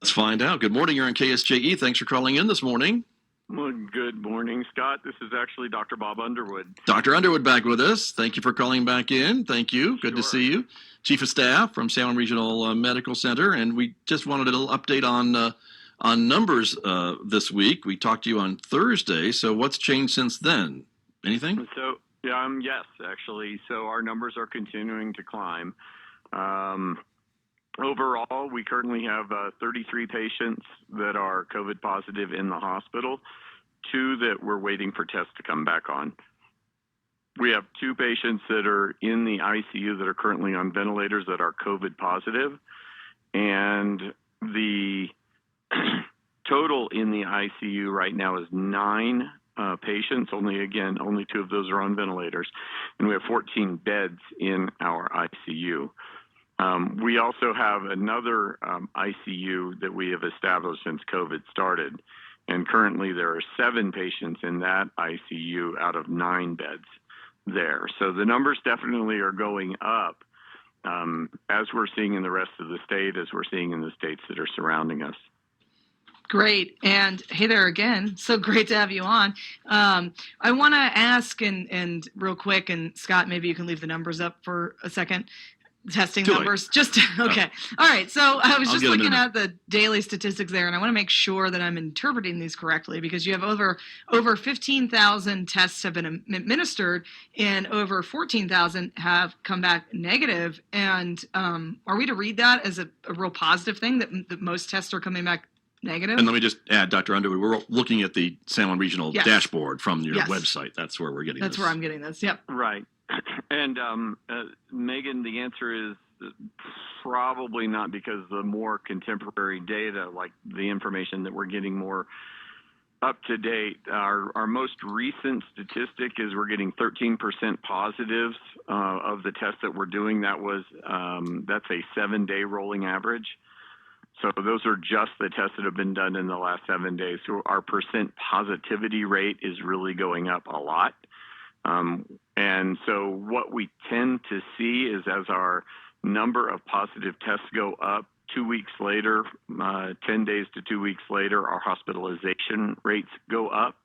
Let's find out. Good morning. You're on KSJE. Thanks for calling in this morning. Well, good morning, Scott. This is actually Dr. Bob Underwood. Dr. Underwood back with us. Thank you for calling back in. Thank you. Good to see you. Chief of Staff from Salem Regional Medical Center. And we just wanted a little update on numbers this week. We talked to you on Thursday. So what's changed since then? Anything? So, yes, actually. So our numbers are continuing to climb. Overall, we currently have 33 patients that are COVID positive in the hospital, 2 that we're waiting for tests to come back on. We have 2 patients that are in the ICU that are currently on ventilators that are COVID positive, and the total in the ICU right now is 9 patients. Only 2 of those are on ventilators, and we have 14 beds in our ICU. We also have another ICU that we have established since COVID started, and currently there are 7 patients in that ICU out of 9 beds there. So the numbers definitely are going up, as we're seeing in the rest of the state, as we're seeing in the states that are surrounding us. Great. And hey there again. So great to have you on. I want to ask, and real quick, and Scott, maybe you can leave the numbers up for a second. Testing numbers. Okay. All right. So I was just looking at the daily statistics there, and I want to make sure that I'm interpreting these correctly, because you have over 15,000 tests have been administered, and over 14,000 have come back negative. And are we to read that as a real positive thing, that most tests are coming back negative? And let me just add, Dr. Underwood, we're looking at the Salem Regional dashboard from your website. That's where we're getting this. That's where I'm getting this. Yep. Right. And Megan, the answer is probably not, because the more contemporary data, like the information that we're getting more up to date, our most recent statistic is we're getting 13% positives of the tests that we're doing. That's a 7-day rolling average. So those are just the tests that have been done in the last 7 days. So our percent positivity rate is really going up a lot. And so what we tend to see is, as our number of positive tests go up, 2 weeks later, 10 days to 2 weeks later, our hospitalization rates go up.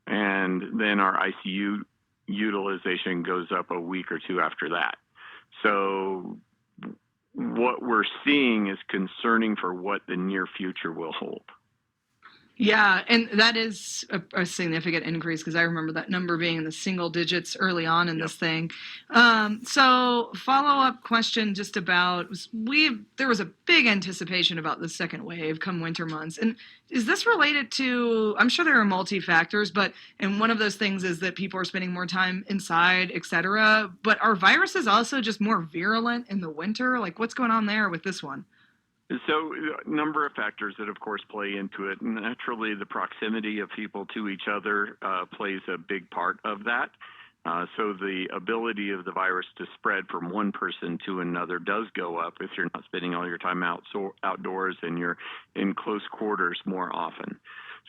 And then our ICU utilization goes up a week or 2 after that. So what we're seeing is concerning for what the near future will hold. Yeah, and that is a significant increase, because I remember that number being in the single digits early on in this thing. So follow-up question just about, there was a big anticipation about the second wave come winter months. And is this related to, I'm sure there are multi-factors, and one of those things is that people are spending more time inside, et cetera. But are viruses also just more virulent in the winter? Like, what's going on there with this one? So a number of factors that, of course, play into it. Naturally, the proximity of people to each other plays a big part of that. So the ability of the virus to spread from one person to another does go up if you're not spending all your time outdoors and you're in close quarters more often.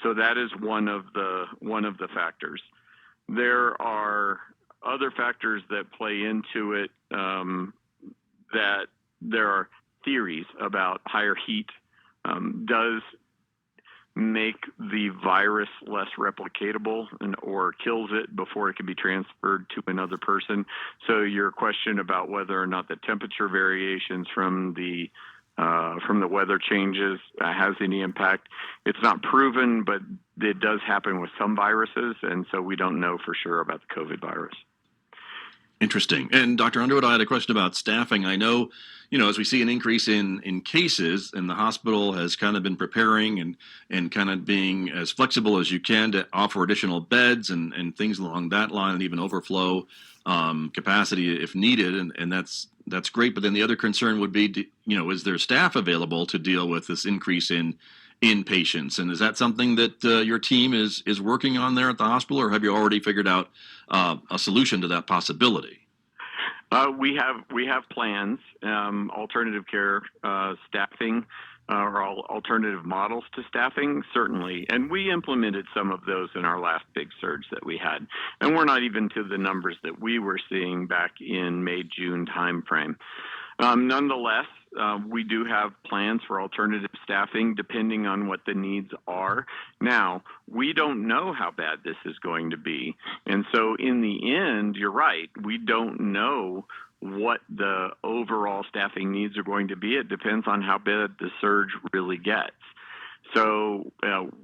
So that is one of the factors. There are other factors that play into it, that there are theories about higher heat does make the virus less replicatable or kills it before it can be transferred to another person. So your question about whether or not the temperature variations from the weather changes has any impact, it's not proven, but it does happen with some viruses, and so we don't know for sure about the COVID virus. Interesting. And Dr. Underwood, I had a question about staffing. I know, as we see an increase in cases, and the hospital has kind of been preparing and kind of being as flexible as you can to offer additional beds and things along that line, and even overflow capacity if needed. And that's great. But then the other concern would be, is there staff available to deal with this increase in patients? And is that something that your team is working on there at the hospital, or have you already figured out a solution to that possibility? We have plans, alternative care staffing, or alternative models to staffing, certainly. And we implemented some of those in our last big surge that we had. And we're not even to the numbers that we were seeing back in May, June timeframe. Nonetheless, we do have plans for alternative staffing depending on what the needs are. Now, we don't know how bad this is going to be. And so in the end, you're right, we don't know what the overall staffing needs are going to be. It depends on how bad the surge really gets. So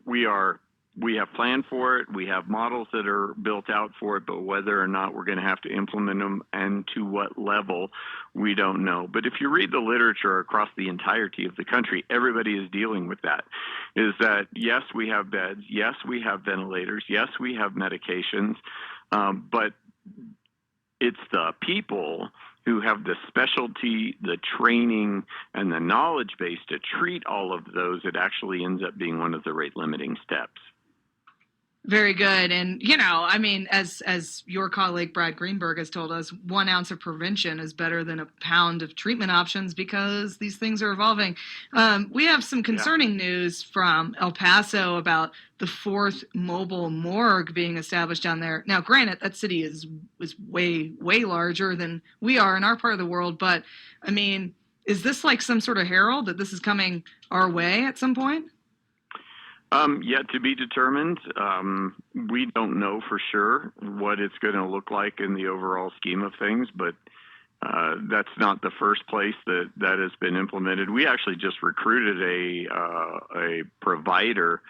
we have planned for it. We have models that are built out for it, but whether or not we're going to have to implement them and to what level, we don't know. But if you read the literature across the entirety of the country, everybody is dealing with that. Is that, yes, we have beds. Yes, we have ventilators. Yes, we have medications. But it's the people who have the specialty, the training, and the knowledge base to treat all of those that actually ends up being one of the rate limiting steps. Very good. And, you know, I mean, as your colleague Brad Greenberg has told us, 1 ounce of prevention is better than a pound of treatment options because these things are evolving. We have some concerning news from El Paso about the 4th mobile morgue being established down there. Now, granted, that city is way, way larger than we are in our part of the world. But, I mean, is this like some sort of herald that this is coming our way at some point? Yet to be determined. We don't know for sure what it's going to look like in the overall scheme of things, but that's not the first place that has been implemented. We actually just recruited a provider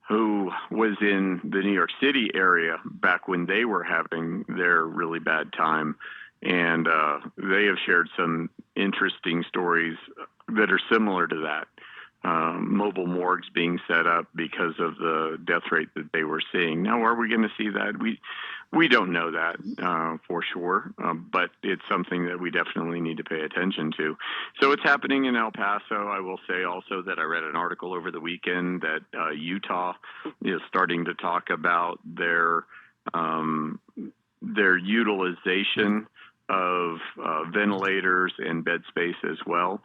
who was in the New York City area back when they were having their really bad time, and they have shared some interesting stories that are similar to that. Mobile morgues being set up because of the death rate that they were seeing. Now, are we going to see that? We don't know that for sure, but it's something that we definitely need to pay attention to. So it's happening in El Paso. I will say also that I read an article over the weekend that Utah is starting to talk about their utilization of ventilators and bed space as well.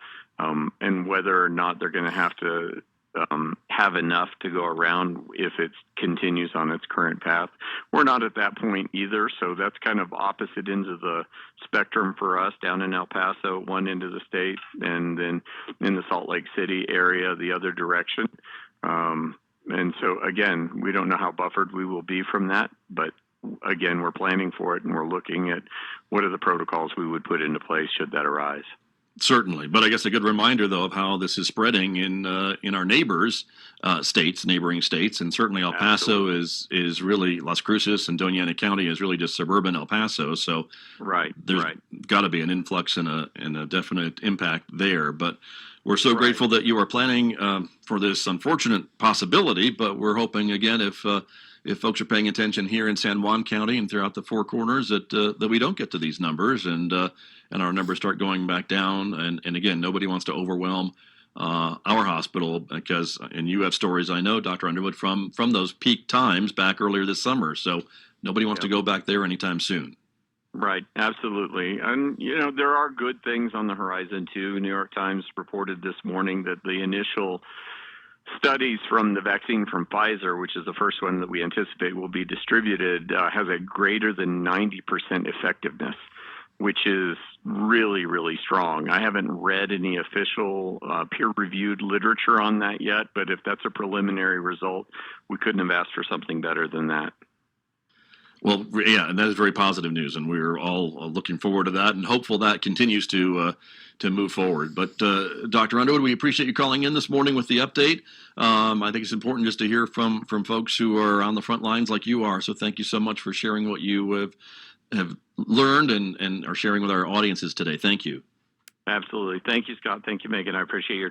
And whether or not they're going to have enough to go around if it continues on its current path. We're not at that point either, so that's kind of opposite ends of the spectrum for us down in El Paso, one end of the state, and then in the Salt Lake City area, the other direction. And so, again, we don't know how buffered we will be from that, but again, we're planning for it, and we're looking at what are the protocols we would put into place should that arise. Certainly, but I guess a good reminder, though, of how this is spreading in our neighbors' neighboring states, and certainly El Paso is really Las Cruces and Doña Ana County is really just suburban El Paso. So there's got to be an influx and a definite impact there. But we're so grateful that you are planning for this unfortunate possibility. But we're hoping again if folks are paying attention here in San Juan County and throughout the Four Corners that we don't get to these numbers and our numbers start going back down. And again, nobody wants to overwhelm our hospital because, and you have stories, I know, Dr. Underwood, from those peak times back earlier this summer. So nobody wants to go back there anytime soon. Right, absolutely. And, you know, there are good things on the horizon, too. New York Times reported this morning that the initial studies from the vaccine from Pfizer, which is the first one that we anticipate will be distributed, has a greater than 90% effectiveness, which is really, really strong. I haven't read any official peer-reviewed literature on that yet, but if that's a preliminary result, we couldn't have asked for something better than that. Well, yeah, and that is very positive news, and we're all looking forward to that and hopeful that continues to move forward. But Dr. Underwood, we appreciate you calling in this morning with the update. I think it's important just to hear from folks who are on the front lines like you are. So thank you so much for sharing what you have learned and are sharing with our audiences today. Thank you. Absolutely. Thank you, Scott. Thank you, Megan. I appreciate your time.